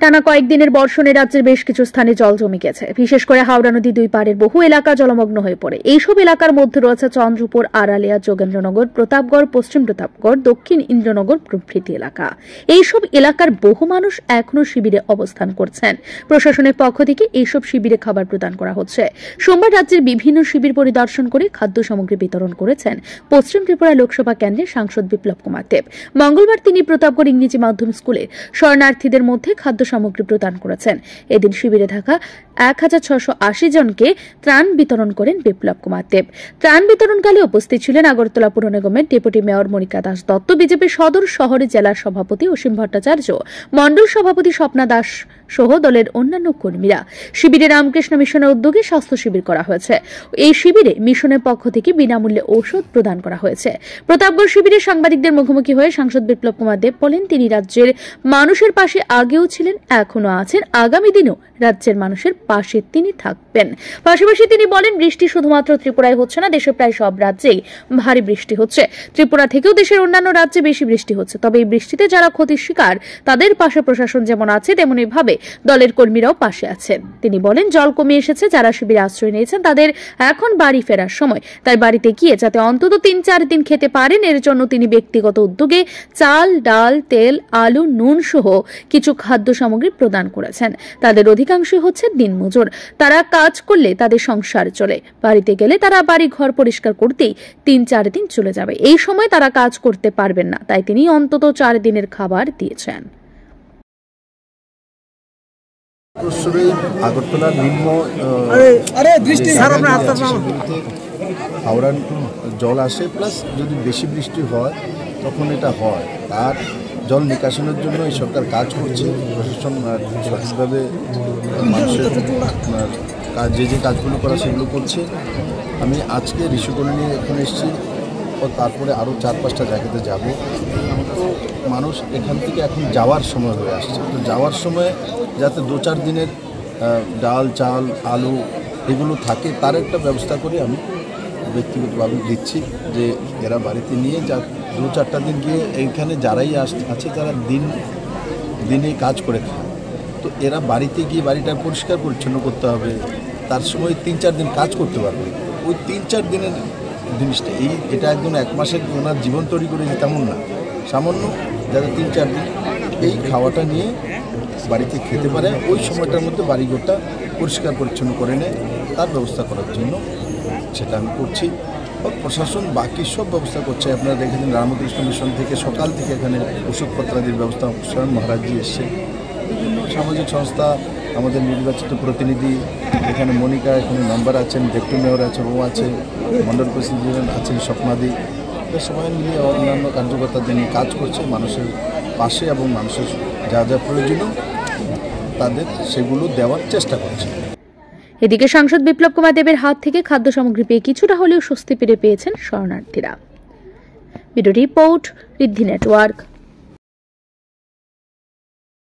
টানা কয়েকদিনের বর্ষণে রাজ্যের বেশ কিছু স্থানে জল জমে গেছে। বিশেষ করে হাওড়া নদী দুই পাড়ের বহু এলাকা জলমগ্ন হয়ে পড়ে। এইসব এলাকার মধ্যে রয়েছে চন্দ্রপুর, আড়ালিয়া, যোগেন্দ্রনগর, প্রতাপগড়, পশ্চিম প্রতাপগড়, দক্ষিণ ইন্দ্রনগর প্রভৃতি এলাকা। এইসব এলাকার বহু মানুষ এখনো শিবিরে অবস্থান করছেন। প্রশাসনের পক্ষ থেকে এইসব শিবিরে খাবার প্রদান করা হচ্ছে। সোমবার রাজ্যের বিভিন্ন শিবির পরিদর্শন করে খাদ্য সামগ্রী বিতরণ করেছেন পশ্চিম ত্রিপুরা লোকসভা কেন্দ্রের সাংসদ বিপ্লব কুমার দেব। মঙ্গলবার তিনি প্রতাপগড় ইংরেজি মাধ্যম স্কুলে শরণার্থীদের মধ্যে খাদ্য সামগ্রী প্রদান করেছেন। এদিন শিবিরে থাকা 1680 জনকে ত্রাণ বিতরণ করেন বিপ্লব কুমার দেব। ত্রাণ বিতরণকালে উপস্থিত ছিলেন আগরতলা পুর নিগমের deputy mayor Monika Das Dutta, BJP সদর শহরে জেলার সভাপতি অসীম ভট্টাচার্য, মণ্ডল সভাপতি স্বপ্না দাস সহ দলের অন্যান্য কর্মীরা। শিবিরে রামকৃষ্ণ মিশনের উদ্যোগে স্বাস্থ্য শিবির করা হয়েছে। এই শিবিরে মিশনের পক্ষ থেকে বিনামূল্যে ঔষধ প্রদান করা হয়েছে। প্রতাপগড় শিবিরে সাংবাদিকদের মুখোমুখি হয়ে সাংসদ বিপ্লব কুমার দেব বলেন, তিনি রাজ্যের মানুষের পাশে আগেও ছিলেন, এখনো আছেন, আগামী দিনেও রাজ্যের মানুষের পাশে তিনি থাকবেন। পাশাপাশি তিনি বলেন, বৃষ্টি শুধুমাত্র ত্রিপুরায় হচ্ছে না, দেশের প্রায় সব রাজ্যেই ভারী বৃষ্টি হচ্ছে। ত্রিপুরা থেকেও দেশের অন্যান্য রাজ্যে বেশি বৃষ্টি হচ্ছে। তবে এই বৃষ্টিতে যারা ক্ষতির শিকার, তাদের পাশে প্রশাসন যেমন আছে, তেমনি ভাবে দলের কর্মীরাও পাশে আছেন। তিনি বলেন, জল কমে এসেছে, যারা শিবিরে আশ্রয় নিয়েছেন তাদের এখন বাড়ি ফেরার সময়। তাই বাড়িতে গিয়ে যাতে অন্তত 3-4 দিন খেতে পারেন, এর জন্য তিনি ব্যক্তিগত উদ্যোগে চাল, ডাল, তেল, আলু, নুন সহ কিছু খাদ্য সামগ্রী প্রদান করেছেন। তাদের অধিকাংশই হচ্ছে দিনমজুর। তারা কাজ করলে তাদের সংসার চলে। বাড়িতে গেলে তারা বাড়ি ঘর পরিষ্কার করতেই 3-4 দিন চলে যাবে। এই সময় তারা কাজ করতে পারবেন না, তাই তিনি অন্তত 4 দিনের খাবার দিয়েছেন। আগরতলার নিম্ন হাওড়ার জল আসে, প্লাস যদি বেশি বৃষ্টি হয় তখন এটা হয়। তার জল নিকাশনের জন্য এই সরকার কাজ করছে। প্রশাসন সঠিকভাবে মানুষের কাজ যে কাজগুলো করা সেগুলো করছে। আমি আজকে ঋষিকোণে নিয়ে এখানে এসেছি, ও তারপরে আরও 4-5টা জায়গাতে যাব। তো মানুষ এখান থেকে এখন যাওয়ার সময় হয়ে আসছে। তো যাওয়ার সময় যাতে 2-4 দিনের ডাল, চাল, আলু এগুলো থাকে, তার একটা ব্যবস্থা করে আমি ব্যক্তিগতভাবে দিচ্ছি, যে এরা বাড়িতে নিয়ে যা 2-4টা দিন গিয়ে এইখানে যারাই আছে তারা দিনে কাজ করে খায়। তো এরা বাড়িতে গিয়ে বাড়িটা পরিষ্কার পরিচ্ছন্ন করতে হবে, তার সময় 3-4 দিন কাজ করতে পারবে। ওই 3-4 দিনের জিনিসটা এটা একদম 1 মাসের ওনার জীবন তৈরি করেছে তেমন না, সামান্য যারা 3-4 দিন এই খাওয়াটা নিয়ে বাড়িতে খেতে পারে, ওই সময়টার মধ্যে বাড়িঘরটা পরিষ্কার পরিচ্ছন্ন করে নেয়, তার ব্যবস্থা করার জন্য সেটা আমি করছি। প্রশাসন বাকি সব ব্যবস্থা করছে। আপনারা দেখেছেন রামকৃষ্ণ মিশন থেকে সকাল থেকে এখানে ওষুধপত্রাদির ব্যবস্থা স্বয়ং মহারাজজি এসছে। বিভিন্ন সামাজিক সংস্থা, আমাদের নির্বাচিত প্রতিনিধি, এখানে মনিকা, এখানে মেম্বার আছেন, ডেপুটি মেয়র আছে, ও আছে, মন্ডল প্রেসিডেন্ট আছেন স্বপ্নাদি, সবাই মিলিয়ে অন্যান্য কার্যকর্তাদের নিয়ে কাজ করছে মানুষের পাশে, এবং মানুষের যা যা প্রয়োজনীয় তাদের সেগুলো দেওয়ার চেষ্টা করছে। এদিকে সাংসদ বিপ্লব কুমার দেবের হাত থেকে খাদ্য সামগ্রী পেয়ে কিছুটা হলেও স্বস্তি পেয়েছেন শরণার্থীরা। ভিডিও রিপোর্ট ঋদ্ধি নেটওয়ার্ক।